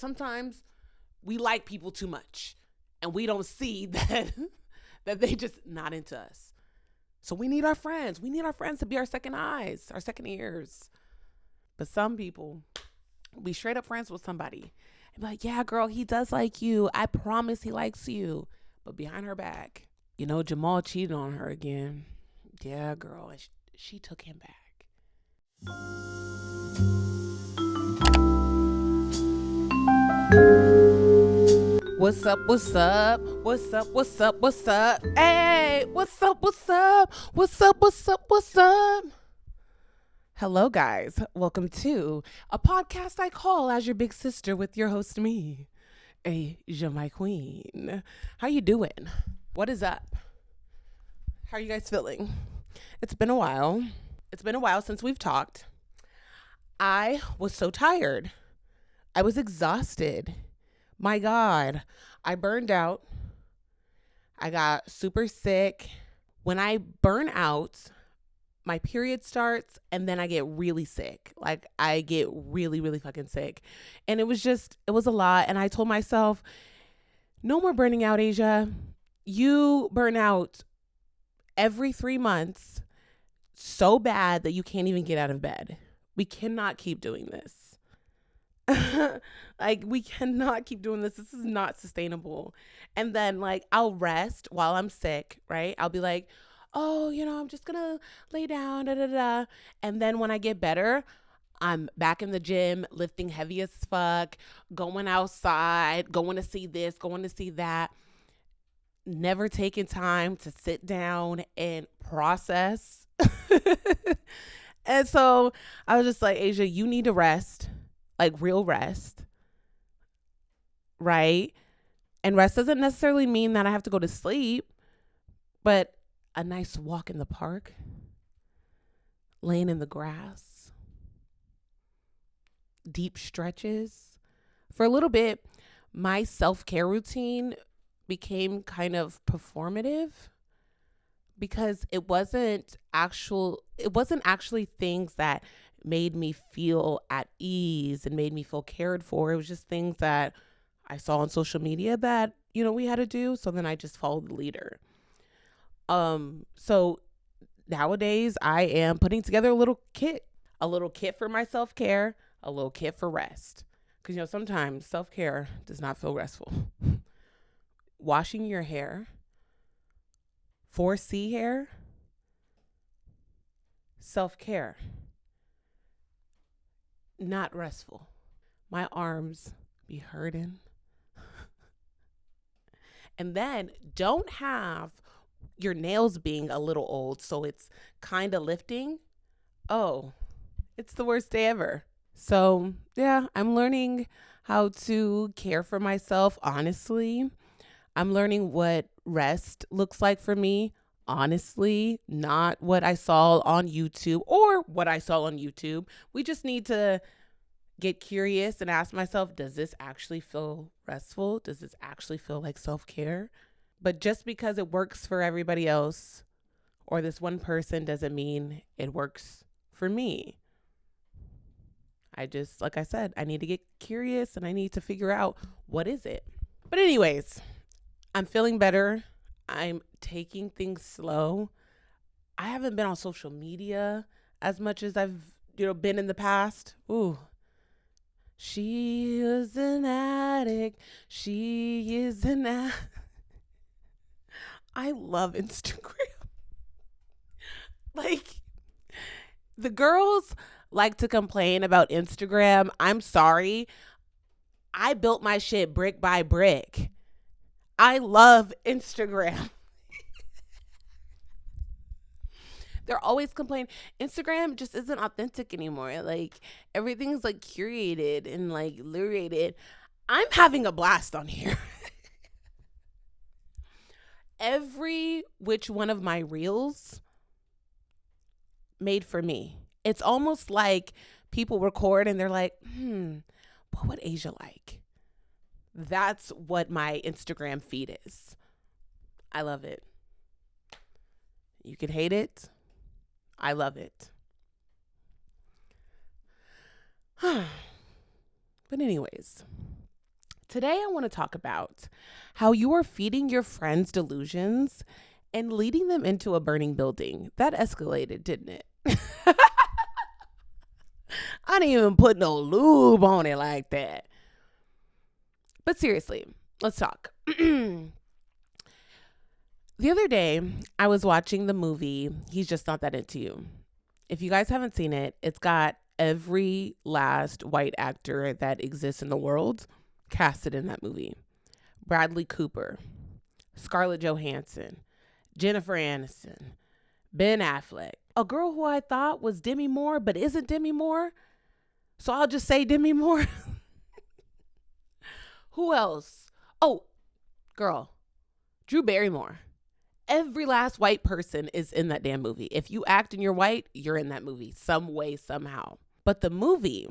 Sometimes we like people too much and we don't see that that they just not into us. So we need our friends. We need our friends to be our second eyes, our second ears. But some people, be straight up friends with somebody and be like, yeah, girl, he does like you. I promise he likes you. But behind her back, Jamal cheated on her again. Yeah, girl, she took him back. What's up? What's up? What's up? What's up? What's up? Hey, what's up? What's up? What's up? What's up? What's up? Hello, guys. Welcome to a podcast I call As Your Big Sister with your host, me, Asia, my queen. How you doing? What is up? How are you guys feeling? It's been a while. It's been a while since we've talked. I was so tired. I was exhausted. My God, I burned out. I got super sick. When I burn out, my period starts and then I get really sick. Like I get really, really fucking sick. And it was a lot. And I told myself, no more burning out, Asia. You burn out every 3 months so bad that you can't even get out of bed. We cannot keep doing this. Like we cannot keep doing this. This is not sustainable. And then I'll rest while I'm sick, right? I'll be like, oh, I'm just gonna lay down, da da da. And then when I get better, I'm back in the gym, lifting heavy as fuck, going outside, going to see this, going to see that. Never taking time to sit down and process. And so I was just like, Asia, you need to rest. Like real rest, right? And rest doesn't necessarily mean that I have to go to sleep, but a nice walk in the park, laying in the grass, deep stretches. For a little bit, my self-care routine became kind of performative because it wasn't actually things that made me feel at ease and made me feel cared for. It was just things that I saw on social media that, we had to do. So then I just followed the leader. So nowadays I am putting together a little kit for my self-care, a little kit for rest. Because, sometimes self-care does not feel restful. Washing your hair, 4C hair, self-care. Not restful. My arms be hurting. And then don't have your nails being a little old, so it's kind of lifting. Oh, it's the worst day ever. So yeah, I'm learning how to care for myself, honestly. I'm learning what rest looks like for me. Honestly, not what I saw on YouTube or what I saw on YouTube. We just need to get curious and ask myself, does this actually feel restful? Does this actually feel like self-care? But just because it works for everybody else or this one person doesn't mean it works for me. Like I said, I need to get curious and I need to figure out what is it. But anyways, I'm feeling better. I'm taking things slow. I haven't been on social media as much as I've, been in the past. Ooh. She is an addict. She is an addict. I love Instagram. The girls like to complain about Instagram. I'm sorry. I built my shit brick by brick. I love Instagram. They're always complaining. Instagram just isn't authentic anymore. Everything's curated and lyrated. I'm having a blast on here. Every which one of my reels made for me. It's almost like people record and they're like, what would Asia like? That's what my Instagram feed is. I love it. You could hate it. I love it. But anyways, Today, I want to talk about how you are feeding your friends delusions and leading them into a burning building. That escalated, didn't it? I didn't even put no lube on it like that. But seriously, let's talk. The other day, I was watching the movie He's Just Not That Into You. If you guys haven't seen it, it's got every last white actor that exists in the world casted in that movie. Bradley Cooper, Scarlett Johansson, Jennifer Aniston, Ben Affleck, a girl who I thought was Demi Moore, but isn't Demi Moore. So I'll just say Demi Moore. Who else? Oh, girl, Drew Barrymore. Every last white person is in that damn movie. If you act and you're white, you're in that movie some way, somehow. But the movie,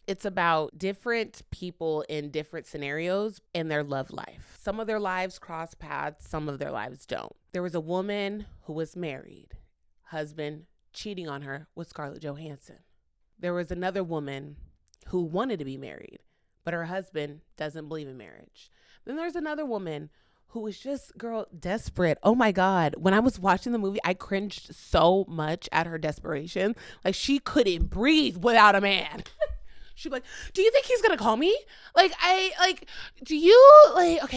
it's about different people in different scenarios in their love life. Some of their lives cross paths, some of their lives don't. There was a woman who was married, husband cheating on her with Scarlett Johansson. There was another woman who wanted to be married, but her husband doesn't believe in marriage. Then there's another woman who was just, girl, desperate. Oh my God. When I was watching the movie, I cringed so much at her desperation. Like, she couldn't breathe without a man. She'd be like, do you think he's going to call me? Okay,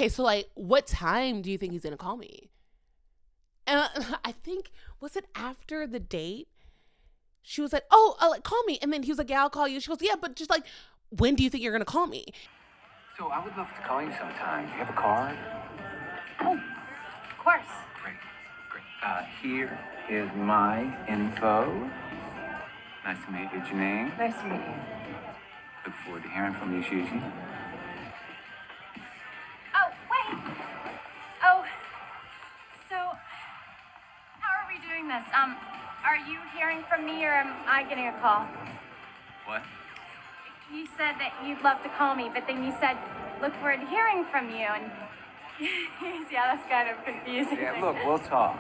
so like, what time do you think he's going to call me? And I think, was it after the date? She was like, call me. And then he was like, yeah, I'll call you. She goes, yeah, but just like, when do you think you're going to call me? So I would love to call you sometime. Do you have a card? Oh, of course. Great. Here is my info. Nice to meet you. What's your name? Nice to meet you. Look forward to hearing from you, Susie. Oh, wait. Oh, so how are we doing this? Are you hearing from me or am I getting a call? What? You said that you'd love to call me, but then you said, look forward to hearing from you, and yeah, that's kind of confusing. Yeah, look, we'll talk.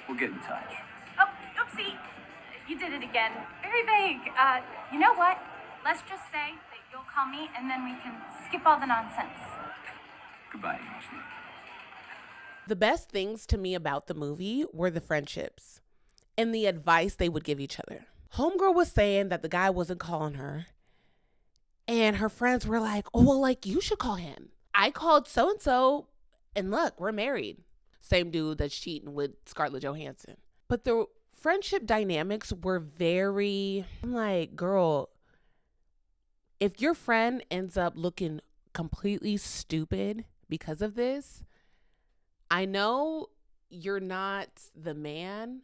We'll get in touch. Oh, oopsie. You did it again. Very vague. You know what? Let's just say that you'll call me, and then we can skip all the nonsense. Goodbye, Susie. The best things to me about the movie were the friendships and the advice they would give each other. Homegirl was saying that the guy wasn't calling her, and her friends were like, oh, well, like, you should call him. I called so-and-so, and look, we're married. Same dude that's cheating with Scarlett Johansson. But the friendship dynamics were very, I'm like, girl, if your friend ends up looking completely stupid because of this, I know you're not the man,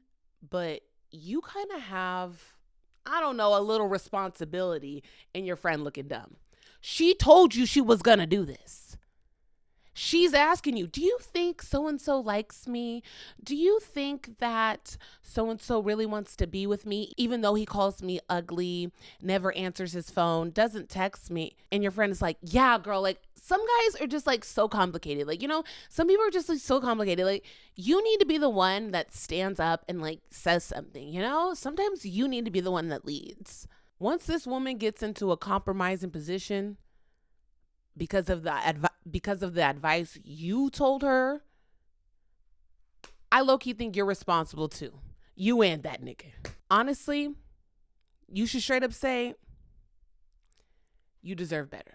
but you kind of have, I don't know, a little responsibility in your friend looking dumb. She told you she was going to do this. She's asking you, do you think so-and-so likes me? Do you think that so-and-so really wants to be with me, even though he calls me ugly, never answers his phone, doesn't text me? And your friend is like, yeah, girl, like, some guys are just like so complicated. Like, you know, some people are just like so complicated. Like, you need to be the one that stands up and like says something, you know? Sometimes you need to be the one that leads. Once this woman gets into a compromising position because of the advice you told her, I low-key think you're responsible too. You and that nigga. Honestly, you should straight up say, you deserve better.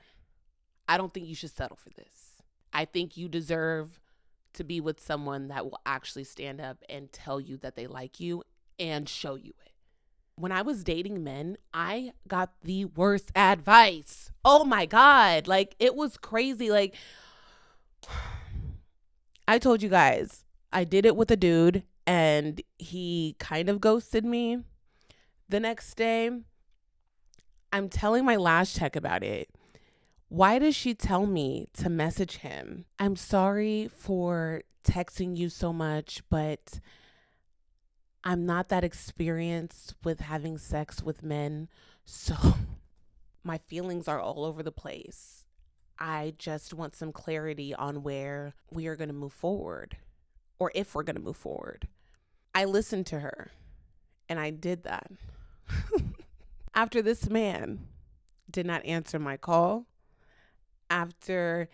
I don't think you should settle for this. I think you deserve to be with someone that will actually stand up and tell you that they like you and show you it. When I was dating men, I got the worst advice. Oh my God. Like, it was crazy. Like, I told you guys, I did it with a dude and he kind of ghosted me. The next day, I'm telling my lash tech about it. Why does she tell me to message him? I'm sorry for texting you so much, but I'm not that experienced with having sex with men, so my feelings are all over the place. I just want some clarity on where we are going to move forward, or if we're going to move forward. I listened to her, and I did that. After this man did not answer my call, after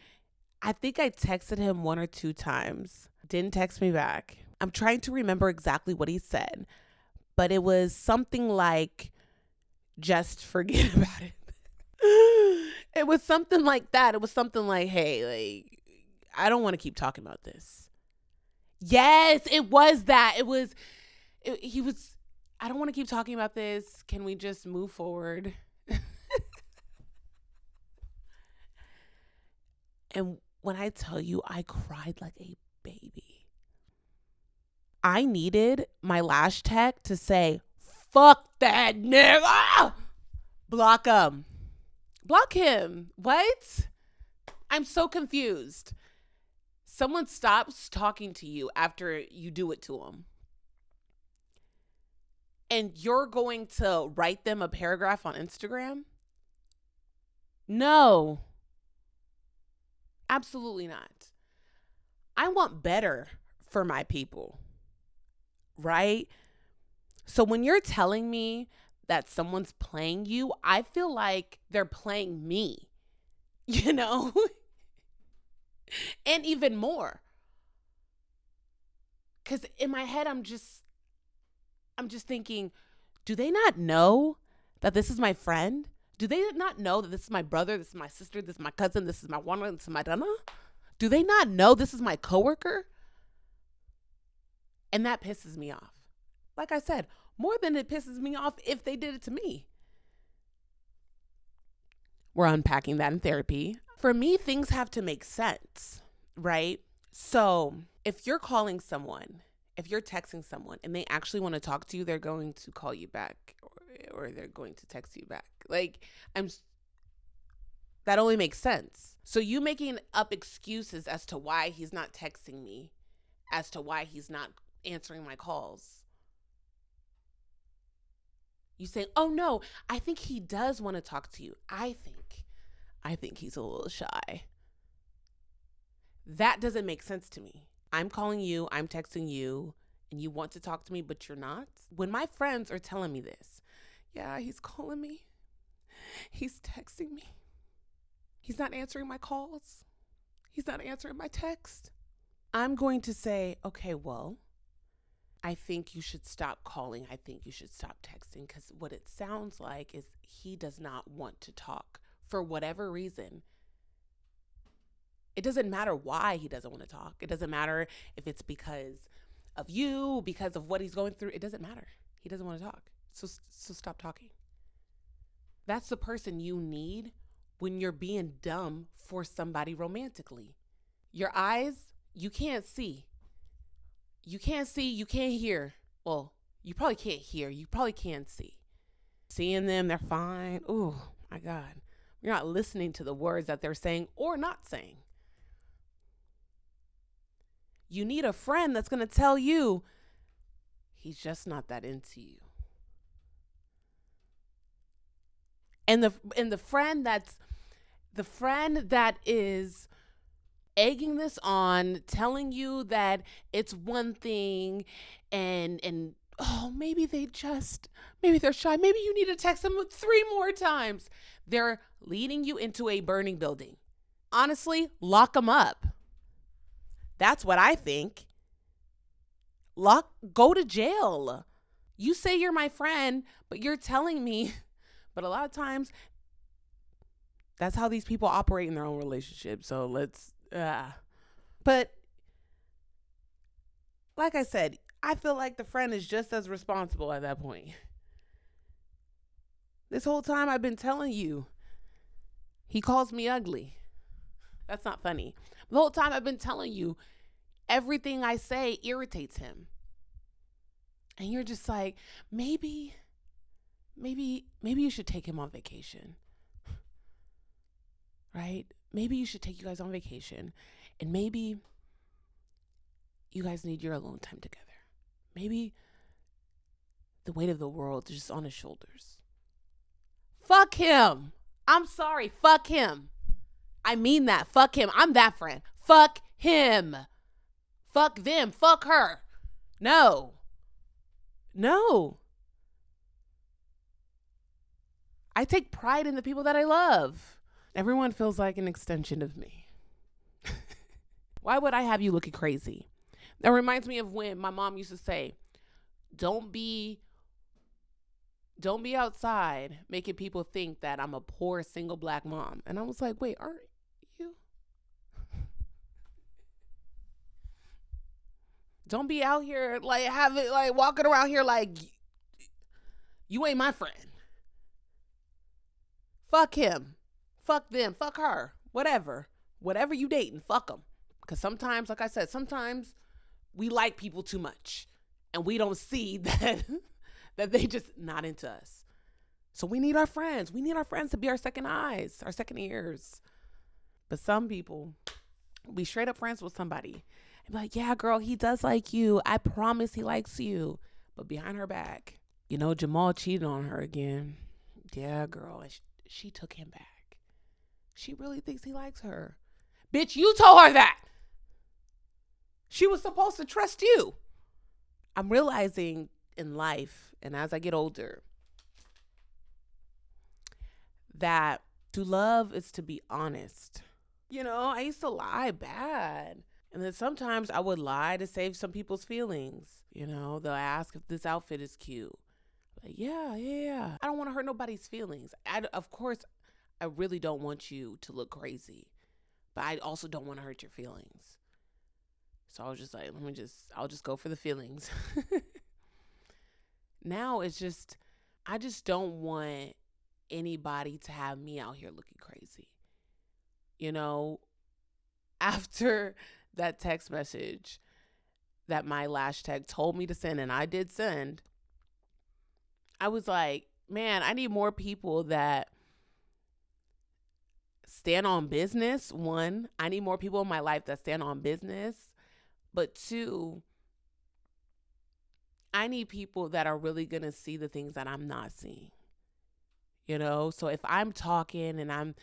I think I texted him 1 or 2 times. Didn't text me back. I'm trying to remember exactly what he said, but it was something like, just forget about it. It was something like that. It was something like, hey, like, I don't want to keep talking about this. Yes, it was that. He was, I don't want to keep talking about this. Can we just move forward? And when I tell you, I cried like a baby. I needed my lash tech to say, fuck that nigga. Block him. Block him. What? I'm so confused. Someone stops talking to you after you do it to them. And you're going to write them a paragraph on Instagram? No. Absolutely not. I want better for my people. Right? So when you're telling me that someone's playing you, I feel like they're playing me, you know? And even more. Because in my head, I'm just thinking, do they not know that this is my friend? Do they not know that this is my brother, this is my sister, this is my cousin, this is my one, this is my dana? Do they not know this is my coworker? And that pisses me off. Like I said, more than it pisses me off if they did it to me. We're unpacking that in therapy. For me, things have to make sense, right? So if you're calling someone, if you're texting someone and they actually want to talk to you, they're going to call you back or they're going to text you back. Like, that only makes sense. So you making up excuses as to why he's not texting me, as to why he's not answering my calls. You say, oh no, I think he does want to talk to you. I think he's a little shy. That doesn't make sense to me. I'm calling you, I'm texting you, and you want to talk to me, but you're not. When my friends are telling me this, yeah, he's calling me, he's texting me, he's not answering my calls, he's not answering my text, I'm going to say, okay, well, I think you should stop calling. I think you should stop texting, because what it sounds like is he does not want to talk for whatever reason. It doesn't matter why he doesn't want to talk. It doesn't matter if it's because of you, because of what he's going through. It doesn't matter. He doesn't want to talk. So stop talking. That's the person you need when you're being dumb for somebody romantically. Your eyes, you can't see. You can't see, you can't hear. Well, you probably can't hear. You probably can see. Seeing them, they're fine. Oh, my God. You're not listening to the words that they're saying or not saying. You need a friend that's going to tell you he's just not that into you. And the friend that is egging this on, telling you that it's one thing and oh, maybe they're shy. Maybe you need to text them 3 more times. They're leading you into a burning building. Honestly, lock them up. That's what I think. Go to jail. You say you're my friend, but you're telling me, but a lot of times that's how these people operate in their own relationships. So but like I said, I feel like the friend is just as responsible at that point. This whole time I've been telling you, he calls me ugly. That's not funny. The whole time I've been telling you, everything I say irritates him. And you're just like, maybe you should take him on vacation. Right? Maybe you should take you guys on vacation. And maybe you guys need your alone time together. Maybe the weight of the world is just on his shoulders. Fuck him. I'm sorry. Fuck him. I mean that. Fuck him. I'm that friend. Fuck him. Fuck them. Fuck her. No. I take pride in the people that I love. Everyone feels like an extension of me. Why would I have you looking crazy? That reminds me of when my mom used to say, don't be outside making people think that I'm a poor single black mom. And I was like, wait, aren't you? Don't be out here like walking around here like you ain't my friend. Fuck him. Fuck them. Fuck her. Whatever. Whatever you dating, fuck them. Because sometimes, like I said, sometimes we like people too much. And we don't see that that they just not into us. So we need our friends. We need our friends to be our second eyes, our second ears. But some people, be straight up friends with somebody. And be like, yeah, girl, he does like you. I promise he likes you. But behind her back, Jamal cheated on her again. Yeah, girl, she took him back. She really thinks he likes her. Bitch, you told her that. She was supposed to trust you. I'm realizing in life, and as I get older, that to love is to be honest. I used to lie bad. And then sometimes I would lie to save some people's feelings. They'll ask if this outfit is cute. Like, yeah. I don't want to hurt nobody's feelings. Of course, I really don't want you to look crazy. But I also don't want to hurt your feelings. So I was just like, I'll just go for the feelings. Now it's just, I just don't want anybody to have me out here looking crazy. After that text message that my lash tech told me to send, and I did send, I was like, man, I need more people that stand on business. One, I need more people in my life that stand on business. But two, I need people that are really going to see the things that I'm not seeing. So if I'm talking and I'm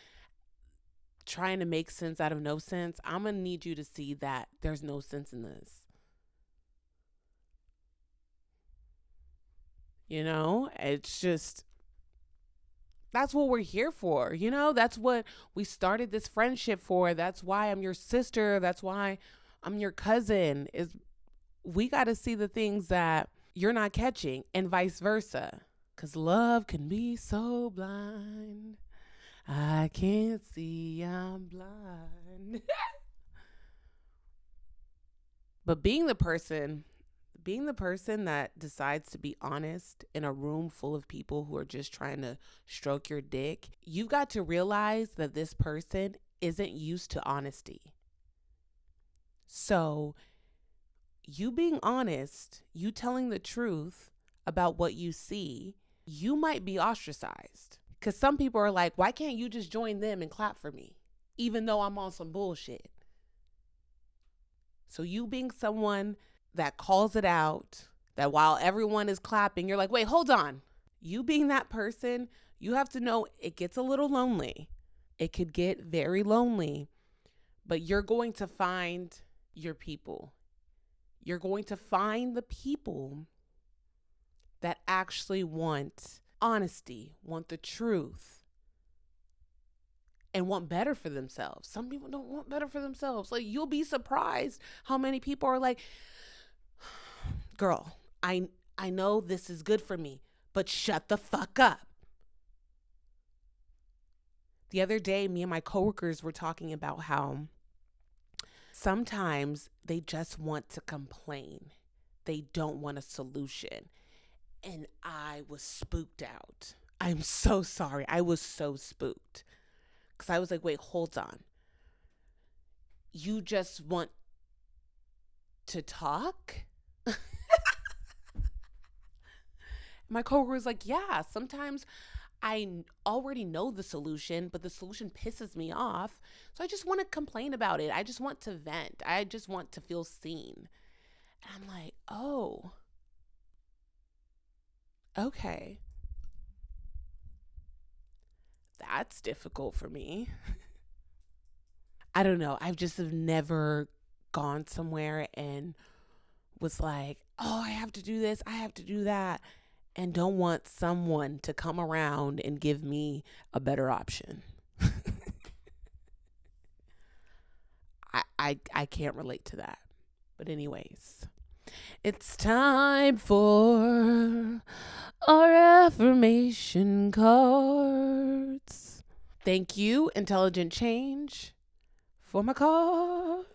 trying to make sense out of no sense, I'm going to need you to see that there's no sense in this. It's just, that's what we're here for. That's what we started this friendship for. That's why I'm your sister. That's why I'm your cousin. Is we got to see the things that you're not catching and vice versa. Because love can be so blind. I can't see, I'm blind. But being the person that decides to be honest in a room full of people who are just trying to stroke your dick, you've got to realize that this person isn't used to honesty. So you being honest, you telling the truth about what you see, you might be ostracized. Because some people are like, why can't you just join them and clap for me? Even though I'm on some bullshit. So you being someone that calls it out, that while everyone is clapping, you're like, wait, hold on. You being that person, you have to know it gets a little lonely. It could get very lonely. But you're going to find your people. You're going to find the people that actually want honesty, want the truth, and want better for themselves. Some people don't want better for themselves. Like, you'll be surprised how many people are like, girl, I know this is good for me, but shut the fuck up. The other day, me and my coworkers were talking about how sometimes they just want to complain. They don't want a solution. And I was spooked out. I'm so sorry. I was so spooked. Because I was like, wait, hold on. You just want to talk? My coworker was like, yeah, sometimes I already know the solution, but the solution pisses me off. So I just want to complain about it. I just want to vent. I just want to feel seen. And I'm like, oh, okay. That's difficult for me. I don't know. I've just have never gone somewhere and was like, oh, I have to do this. I have to do that. And don't want someone to come around and give me a better option. I can't relate to that. But anyways, it's time for our affirmation cards. Thank you, Intelligent Change, for my cards.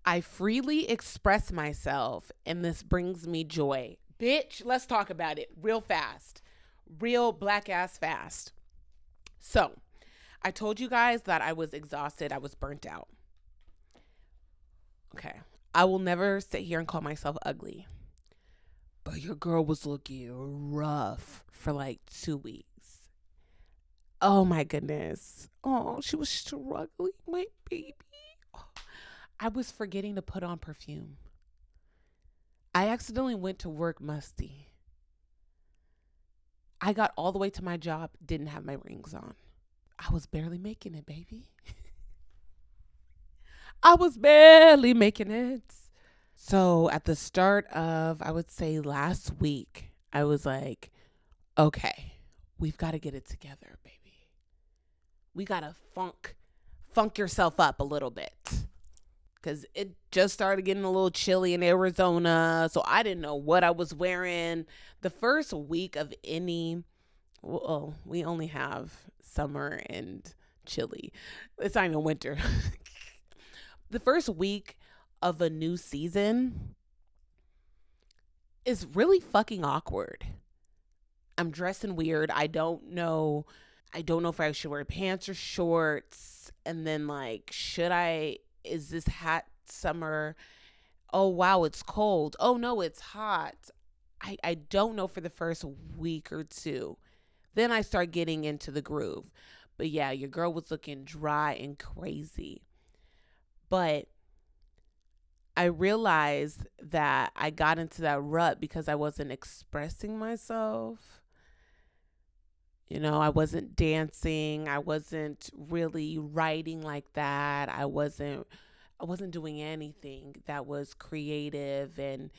I freely express myself, and this brings me joy. Bitch, let's talk about it real fast. Real black ass fast. So, I told you guys that I was exhausted. I was burnt out. Okay. I will never sit here and call myself ugly. But your girl was looking rough for like 2 weeks. Oh my goodness. Oh, she was struggling, my baby. I was forgetting to put on perfume. I accidentally went to work musty. I got all the way to my job, didn't have my rings on. I was barely making it, baby. I was barely making it. So at the start of, I would say last week, I was like, okay, we've got to get it together, baby. We got to funk yourself up a little bit. Because it just started getting a little chilly in Arizona. So I didn't know what I was wearing. The first week of any, well, we only have summer and chilly. It's not even winter. The first week of a new season is really fucking awkward. I'm dressing weird. I don't know if I should wear pants or shorts. And then like, is this hot summer? Oh wow, it's cold. Oh no, it's hot. I don't know for the first week or two. Then I start getting into the groove. But yeah, your girl was looking dry and crazy. But I realized that I got into that rut because I wasn't expressing myself. You know, I wasn't dancing. I wasn't really writing like that. I wasn't doing anything that was creative and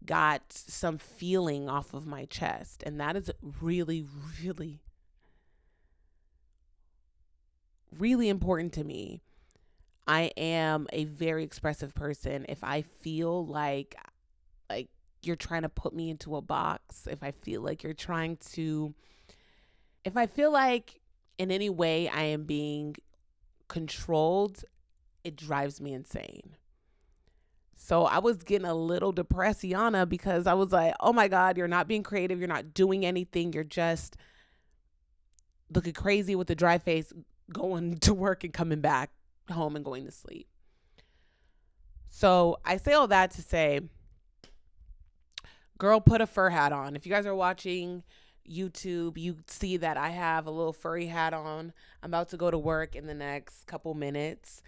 got some feeling off of my chest. And that is really, really, really important to me. I am a very expressive person. If I feel like you're trying to put me into a box, if I feel like in any way I am being controlled, it drives me insane. So I was getting a little depressed, Yana, because I was like, oh my God, you're not being creative. You're not doing anything. You're just looking crazy with a dry face, going to work and coming back home and going to sleep. So I say all that to say, girl, put a fur hat on. If you guys are watching YouTube, you see that I have a little furry hat on. I'm about to go to work in the next couple minutes,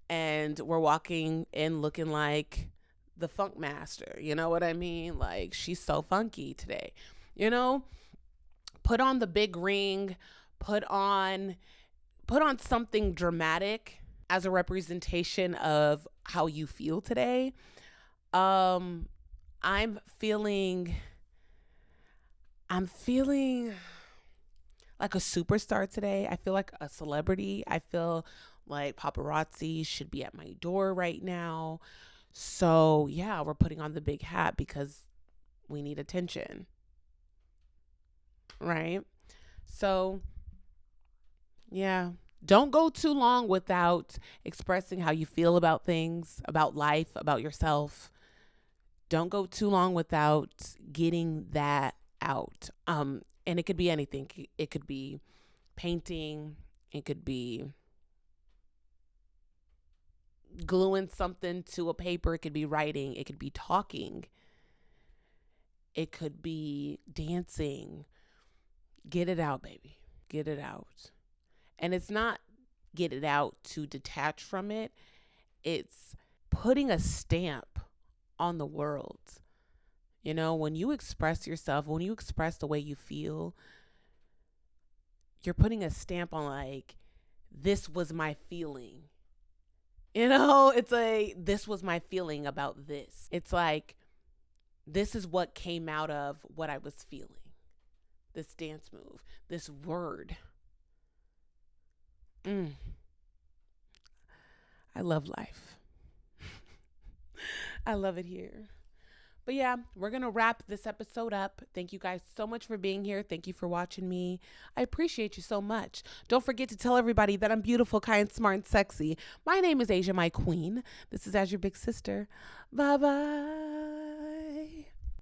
and we're walking in looking like the funk master. You know what I mean? Like, she's so funky today. You know, put on the big ring, put on something dramatic as a representation of how you feel today. I'm feeling like a superstar today. I feel like a celebrity. I feel like paparazzi should be at my door right now. So yeah, we're putting on the big hat because we need attention. Right? So yeah. Don't go too long without expressing how you feel about things, about life, about yourself. Don't go too long without getting that out. And it could be anything. It could be painting. It could be gluing something to a paper. It could be writing. It could be talking. It could be dancing. Get it out, baby. Get it out. And it's not get it out to detach from it. It's putting a stamp on the world. You know, when you express yourself, when you express the way you feel, you're putting a stamp on like, this was my feeling. You know, it's like, this was my feeling about this. It's like, this is what came out of what I was feeling. This dance move, this word. I love life. I love it here. But yeah, we're going to wrap this episode up. Thank you guys so much for being here. Thank you for watching me. I appreciate you so much. Don't forget to tell everybody that I'm beautiful, kind, smart, and sexy. My name is Asia, my queen. This is As Your Big Sister. Bye bye.